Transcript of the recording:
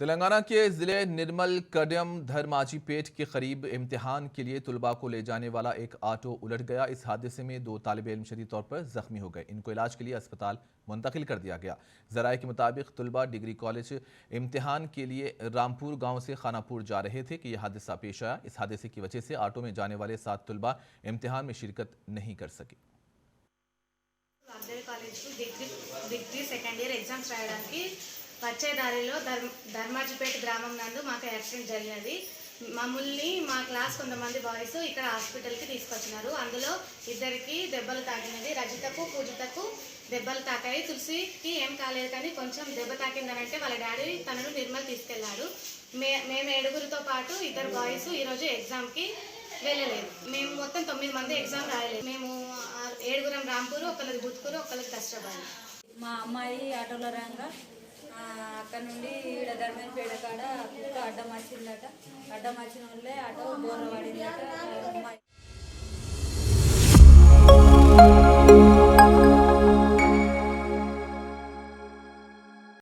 तेलंगाना के जिले निर्मल कड्यम धर्माजीपेट के करीब इम्तिहान के लिए तुलबा को ले जाने वाला एक ऑटो उलट गया। इस हादसे में 2 तालिब इल्म शदीद तौर पर जख्मी हो गए। इनको इलाज के लिए अस्पताल मुंतकिल कर दिया गया। जराये के मुताबिक तुलबा डिग्री कॉलेज इम्तिहान के लिए रामपुर गांव से खानापुर जा रहे थे कि यह हादसा पेश आया। इस हादसे की वजह से ऑटो में जाने वाले 7 तुलबा इम्तिहान में शिरकत नहीं कर सके। डिग्री सेकंड इयर एग्जाम्स రాయడానికి వచ్చే దారిలో ధర్మాజిపేట గ్రామం నందు మాకు యాక్సిడెంట్ జరిగింది। మమ్మల్ని మా క్లాస్ కొంతమంది బాయ్స్ ఇక్కడ హాస్పిటల్కి తీసుకొచ్చినారు। అందులో ఇద్దరికి దెబ్బలు తాకినది। రజితకు పూజితకు దెబ్బలు తాకాయి। తులసికి ఏం కాలేదు కానీ కొంచెం దెబ్బ తాకిందనంటే వాళ్ళ డాడీ తనను నిర్మల్ తీసుకెళ్లారు। మేము 7గురితో పాటు ఇద్దరు బాయ్స్ ఈరోజు ఎగ్జామ్కి వెళ్ళలేదు। మేము మొత్తం 9 మంది ఎగ్జామ్ రాయలేదు। మేము 7గురం రాంపూర్, ఒకళ్ళది బుత్కూరు, ఒకళ్ళది కష్టపడి। మా అమ్మాయి ఆటోలో రాగా అక్కడ నుండి ఈడ ధర్మేపేట కాడ కుక్క అడ్డం వచ్చిందట। అడ్డం వచ్చిన వాళ్ళే ఆటో బోర్ర పడిందట।